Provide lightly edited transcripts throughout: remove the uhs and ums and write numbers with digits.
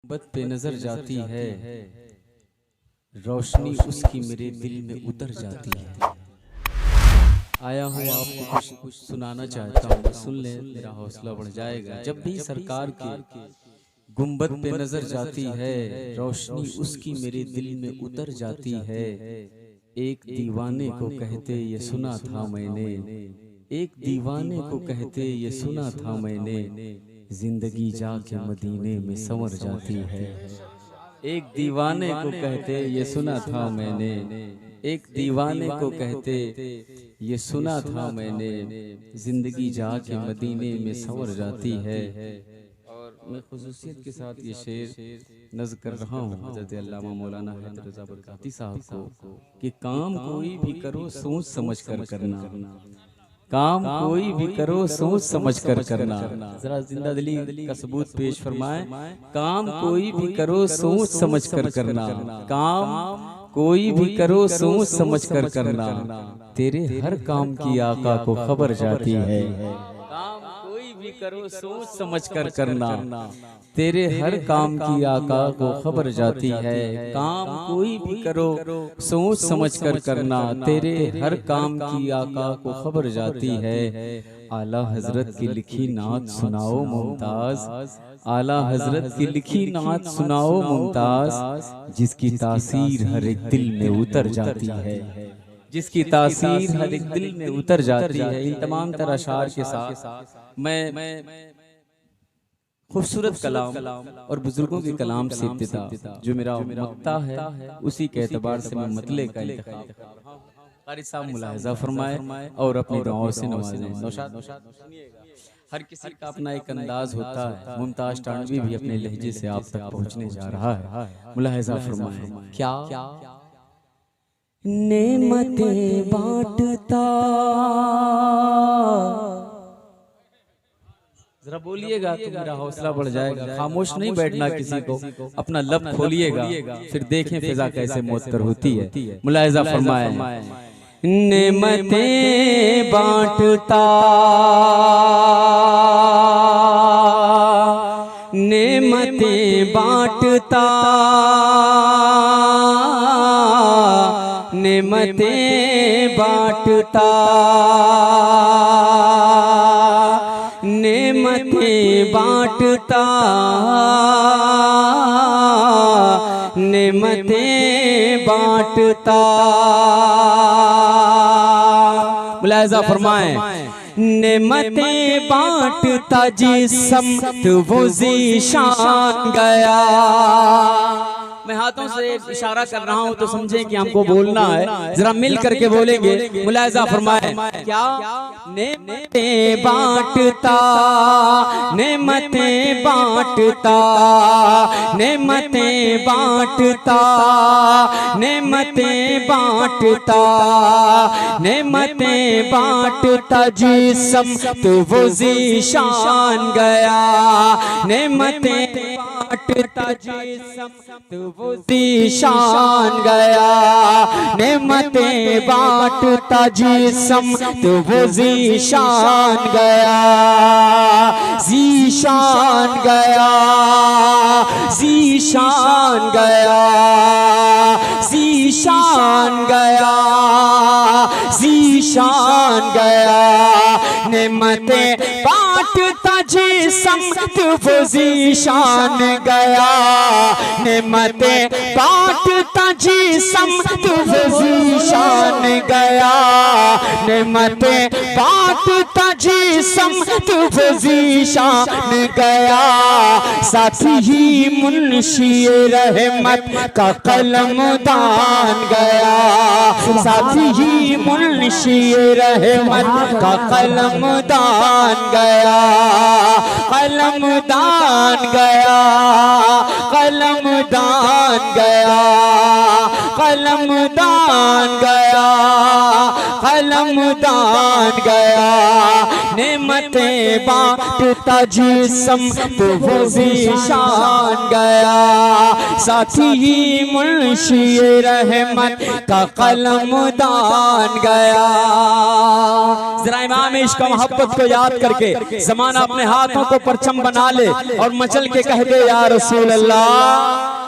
मोहब्बत पे नजर जाती है, रोशनी उसकी मेरे दिल में उतर जाती है। आया हूँ आपको कुछ सुनाना चाहता हूँ, सुन ले मेरा हौसला बढ़ जाएगा। जब भी सरकार के गुंबद पे नजर जाती है, रोशनी उसकी मेरे दिल में उतर जाती है। एक दीवाने को कहते ये सुना था मैंने, एक दीवाने को कहते ये सुना था मैंने, जिंदगी जाके मदीने में संवर जाती है। एक दीवाने को कहते ये सुना था मैंने, एक दीवाने को कहते ये सुना था मैंने, जिंदगी जाके मदीने में संवर जाती है। और मैं खुसूसियत के साथ ये शेर नज़्म कर रहा हूँ हज़रत अल्लामा मौलाना हैदर रज़ा बरकाती साहब को कि काम कोई भी करो सोच समझ कर करना, काम कोई भी करो सोच समझ कर करना। जरा जिंदा दिली का सबूत पेश फरमाए। काम कोई भी करो सोच समझ कर करना, काम कोई भी करो सोच समझ कर करना, तेरे हर काम की आका को खबर जाती है। काम कोई भी करो सोच समझ कर करना, तेरे हर काम की आका को खबर जाती है। काम कोई भी करो सोच समझ कर करना, तेरे हर काम की आका को खबर जाती है। आला हजरत की लिखी नात सुनाओ मुमताज, आला हजरत की लिखी नात सुनाओ मुमताज, जिसकी तासीर हर एक दिल में उतर जाती है, जिसकी तासीर हर एक दिल में उतर जाती है। इन तमाम तरह अशार के साथ मैं खूबसूरत कलाम और बुजुर्गों के कलाम से इब्तिदा जो मेरा मक्ता है उसी के एतबार से मैं मतले का इंतखाब क़ारी साहब मुलाहिज़ा फरमाए और अपनी दुआओं से नवाजें। नौशाद हर किसी का अपना एक अंदाज होता है, मुमताज टांडवी भी अपने लहजे से आप तक पहुंचने जा रहा है। मुलाहिज़ा फरमाए। क्या नेमतें बांटता, जरा बोलिएगा तो मेरा हौसला बढ़ जाएगा। खामोश नहीं बैठना किसी को, अपना लब खोलिएगा, फिर देखें फिजा कैसे मुअत्तर होती है। मुलाहिज़ा फरमाए। नेमतें बांटता, नेमतें बांटता, नेमतें बांटता, नेमतें बांटता, नेमतें बांटता। मुलाहिज़ा फरमाएं। नेमतें बांटता जिस्म वो ज़ीशान गया। मैं हाथों से इशारा कर रहा हूं तो समझे कि हमको बोलना है, जरा मिल करके बोलेंगे। मुलाहिज़ा फरमाए। क्या नेमतें बांटता, नेमतें बांटता, नेमतें बांटता, नेमतें बांटता, नेमतें बांटता जिस्म तो वो ज़ीशान गया। नेमतें बांटता जिस्म तो वो ज़ीशान गया, नेमतें बांटता जिस्म तो वो ज़ीशान गया, ज़ीशान गया, ज़ीशान गया, ज़ीशान गया, ज़ीशान गया। नेमतें बांटता जिस्म तो वो ज़ीशान गया, नेमतें बांटता जिस्म तो वो ज़ीशान गया, नेमतें बांटता जिस्म तो वो ज़ीशान गया। साथी ही मुंशी रहमत का कलमदान गया, साथी ही मुंशी रहमत का कलमदान गया, कलमदान गया, कलमदान गया, कलमदान गया, कलमदान गया। नेमतें बांटता जिस्म तो वो ज़ीशान गया, साथी ही मुंशी रहमत का कलमदान गया। जरा इमाम इश्क मोहब्बत को याद करके जमाना अपने हाथों को परचम बना ले और मचल के कह दे या रसूल अल्लाह,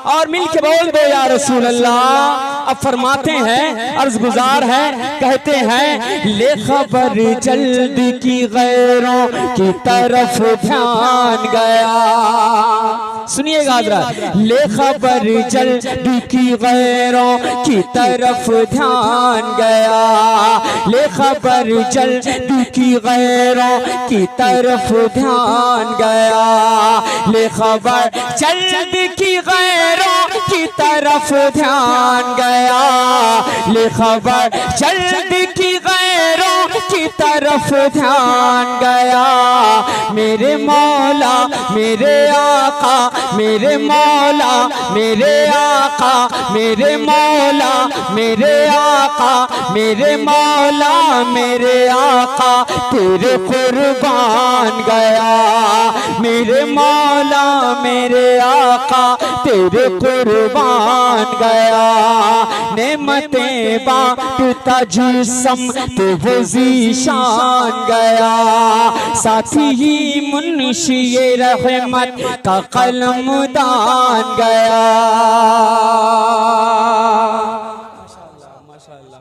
और मिल के बोल दे या रसूल अल्लाह। अब फरमाते हैं, अर्ज गुजार है, कहते हैं ले खबर जल्द की गैरों की तरफ ध्यान गया। सुनिएगा जरा, ले खबर जल्द की गैरों की तरफ ध्यान गया, ले खबर जल्द की गैरों की तरफ ध्यान गया, ले खबर जल्द की गैरों की तरफ ध्यान गया, ले खबर जल्द की गैरों की तरफ ध्यान गया। मेरे मौला मेरे आका, मेरे मौला मेरे आका, मेरे मौला मेरे आका, मेरे मौला मेरे आका तेरे कुर्बान गया, मेरे मौला मेरे आका तेरे कुर्बान गया। नेमतें बांटता जिस्म तो वो ज़ीशान गया, साथी ही मुंशी रहमत का कलमदान गया। माशाअल्लाह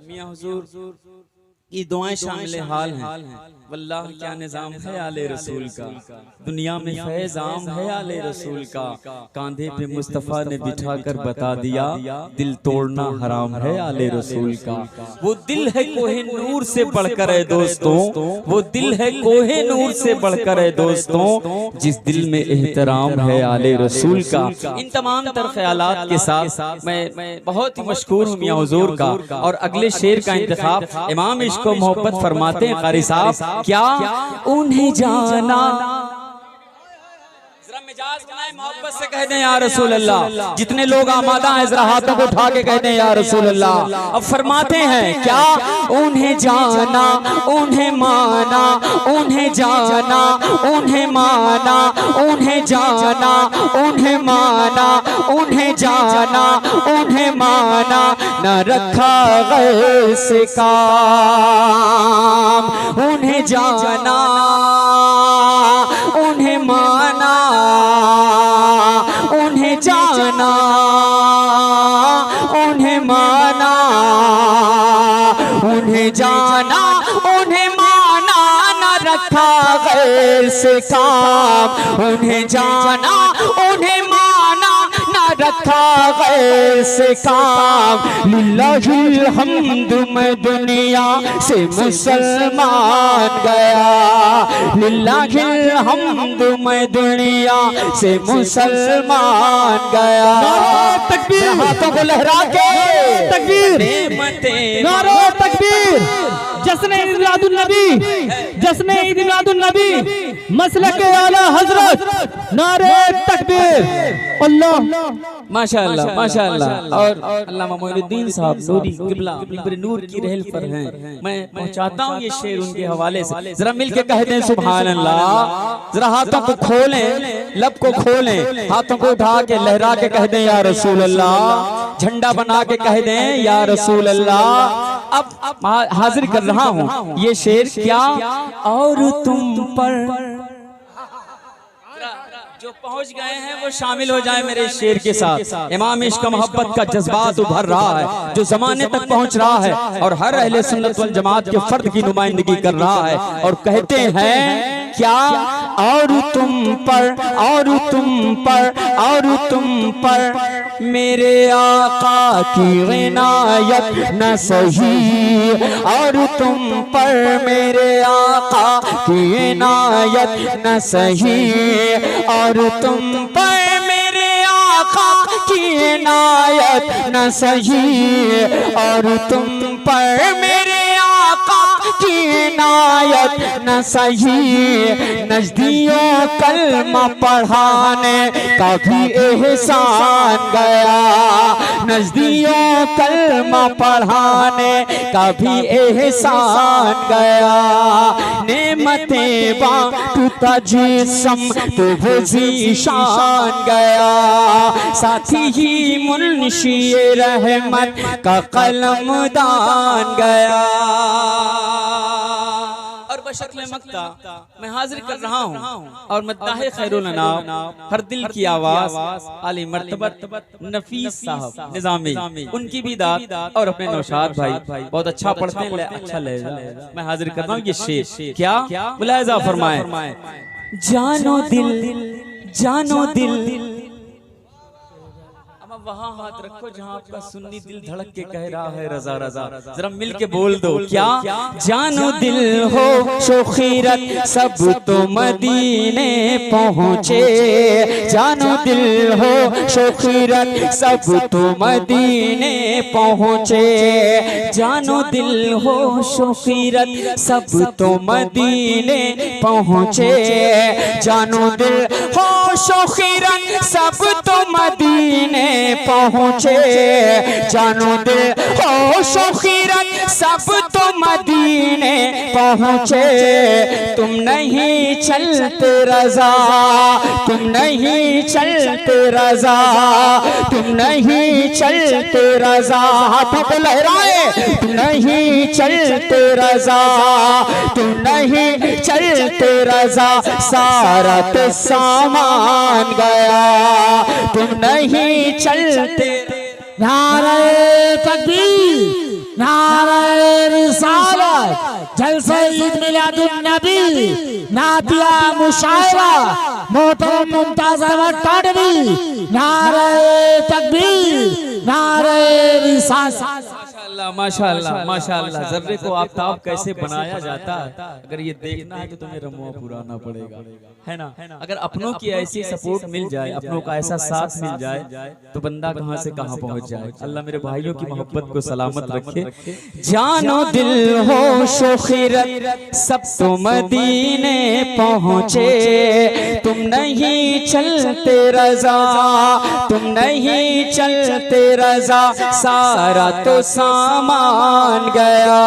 मियां हुजूर ये दुआएं शामिल हाल हैं। वल्लाह क्या निजाम है आले रसूल का, दुनिया में फैज़ आम है आले रसूल का। कांधे पे मुस्तफ़ा ने बिठा कर बता दिया, दिल तोड़ना हराम है आले रसूल का। वो दिल है कोहे नूर से बढ़कर है दोस्तों, वो दिल है कोहे नूर से बढ़कर है दोस्तों, जिस दिल में एहतराम है आले रसूल का। इन तमाम तर ख्यालात के साथ मैं बहुत ही मशकूर हूँ मियां हुजूर का। और अगले शेर का इंतखाब इमाम इश्क व मोहब्बत फरमाते हैं कारी साहब, क्या उन्हें जाना, जरा मिजाज बनाए मोहब्बत से कह दें या रसूल अल्लाह। जितने लोग आमादा हैं जरा हाथों को उठा के कह दें या रसूल अल्लाह। अब फरमाते हैं, क्या उन्हें जाना, उन्हें माना, उन्हें जाना, उन्हें माना, उन्हें जाना, उन्हें माना, उन्हें जाना, उन्हें माना, न रखा गैर से काम। उन्हें जाना, उन्हें माना, उन्हें जाना, उन्हें माना, उन्हें जाना, उन्हें माना, न रखा गैर से काम। उन्हें जाना, उन्हें माना, न रखा गैर से काम। लिल्लाहिल हम्द मैं दुनिया से मुसलमान गया, लिल्लाहिल हम्द मैं दुनिया से मुसलमान गया। तकबीर, हाथों को लहरा के तकबीर, नारे तकबीर, जश्न ईद मिलादुन नबी, जश्न ईद मिलादुन नबी, मसलक आला हजरत, नारे तकबीर। अल्लाह माशाअल्लाह माशाअल्लाह। और अल्लामा मोइनुद्दीन साहब नूरी किबला मिंबर नूर की रहल पर हैं, मैं पहुंचाता हूं ये शेर उनके हवाले से। जरा मिलके कहते हैं सुभान अल्लाह। जरा हाथों को खोलें, लब को खोलें, हाथों को उठा के लहरा के कह दें या रसूल अल्लाह। झंडा बना के कह दें या रसूल अल्लाह। अब हाजिर कर रहा हूं ये शेर, क्या और तुम पर, जो पहुंच गए हैं वो शामिल हो जाए मेरे शेर के साथ। इमाम इश्क मोहब्बत का जज्बात उभर रहा है जो जमाने तक पहुंच रहा है और हर अहले सुन्नत वल जमात के फर्द की नुमाइंदगी कर रहा है। और कहते हैं, क्या और तुम पर, और तुम पर, और तुम पर मेरे आका की इनायत न सही, और तुम पर मेरे आका की इनायत न सही, और तुम पर मेरे आका की इनायत न सही, और तुम पर मेरे आका की इनायत न सही, नजदियों कलमा पढ़ाने का भी एहसान गया, नजदियों कलमा पढ़ाने का भी एहसान गया। नेमतें बांटता जिस्म तो वो ज़ीशान गया, साथी ही मुंशी रहमत का कलमदान गया। और बशक्ल मक्ता मैं हाजिर कर रहा हूँ और मद्दाहे खैरुल अनाम हर दिल की आवाज आली मर्तबत नफीस साहब निजामी, उनकी भी दाद और अपने नौशाद भाई बहुत अच्छा पढ़ते हैं, अच्छा लहजा मैं हाजिर कर रहा हूँ। ये शेर क्या मुलाहिजा फरमाए। जानो दिल वहाँ हाथ रखो जहाँ आपका सुन्नी दिल धड़क के कह रहा है रजा रजा, जरा मिल के बोल दो क्या। जानो दिल हो शोखीरत सब तो मदीने पहुँचे, जानो दिल हो शोखीरत सब तो मदीने पहुँचे, जानो दिल हो शोखीरत सब तो मदीने पहुँचे, जानो दिल हो शोखीरत सब तो मदीने पहुँचे, जानो दिल हो शोखीरत सब तो मदीने पहुँचे। तुम नहीं चलते रजा, तुम नहीं चलते रजा, तुम नहीं चलते रजा, हाथों को लहराए, तुम नहीं चलते रजा, तुम नहीं चलते रजा, सारा तो सामान गया, तुम नहीं चलते। नारे तकबीर, नारे रिसालत, जलसे ईद मिलादुन नबी, नातिया मुशायरा, मोहतरम मुमताज अहमद टाडवी, नारे तकबीर, नारे रिसालत। माशाअल्लाह माशाअल्लाह। जर्रे को आफताब कैसे बनाया जाता है, अगर ये देखना है तो तुम्हें रमुआ पुराना पड़ेगा, है ना। अगर अपनों की ऐसी सपोर्ट मिल जाए, अपनों का ऐसा साथ मिल जाए तो बंदा कहां से कहां पहुंच जाए। अल्लाह मेरे भाइयों की मोहब्बत को सलामत रखे। जानो दिल हो शोखीरत सब तो मदीने पहुँचे, तुम नहीं चलते रजा, तुम नहीं चलते रजा, सारा तो सामान गया।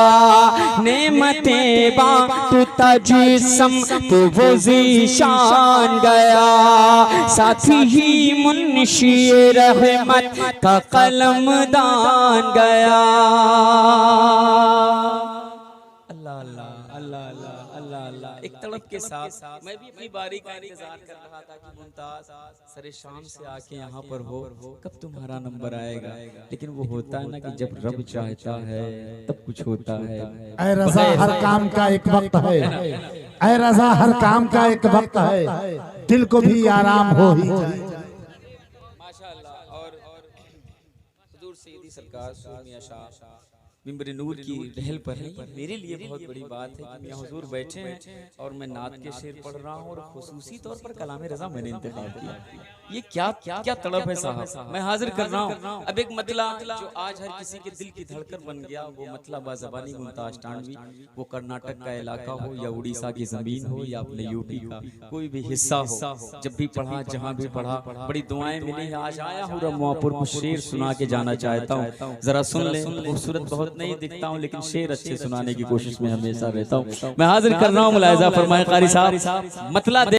नेमतें बांटता जिस्म तो वो ज़ीशान गया, साथी ही मुंशी रहमत का कलमदान गया। अल्लाह अल्लाह अल्लाह अल्लाह अल्लाह अल्लाह। एक तड़प के साथ मैं भी अपनी बारी का इंतजार कर रहा था कि मुमताज सरे शाम से आके यहाँ पर हो, कब तुम्हारा नंबर आएगा। लेकिन वो होता है ना कि जब रब चाहता है तब कुछ होता है। ऐ रजा हर काम का एक वक्त है, ऐ रजा हर काम का एक वक्त है, दिल को भी आराम हो ही जाए। माशाअल्लाह। और हुजूर सैयदी सरकार सूमिया शाह मिंबर नूर की रहल पर है। मेरे लिए बहुत बड़ी बात है कि यहाँ हुजूर बैठे हैं और मैं नात के शेर पढ़ रहा हूँ और खुसूसी तौर पर कलाम रजा मैंने इंतखाब किया। ये क्या क्या क्या तड़प है साहब, मैं हाजिर कर रहा हूँ। अब एक मतला जो आज हर किसी के दिल की धड़कन बन गया, वो मतला बाज़बानी मुमताज टांडवी, वो कर्नाटक का इलाका हो या उड़ीसा की जमीन हो या अपने यूपी का कोई भी हिस्सा हो, जब भी पढ़ा जहाँ भी पढ़ा बड़ी दुआएं मिली। आज आया हूँ रमुआपुर को शेर सुना के जाना चाहता हूँ, जरा सुन ले। खूबसूरत बहुत नहीं दिखता हूँ लेकिन शेर अच्छे सुनाने की कोशिश में हमेशा रहता हूँ। मैं हाजिर कर रहा हूँ, मुलाहिजा फरमाए कारी साहब। मतला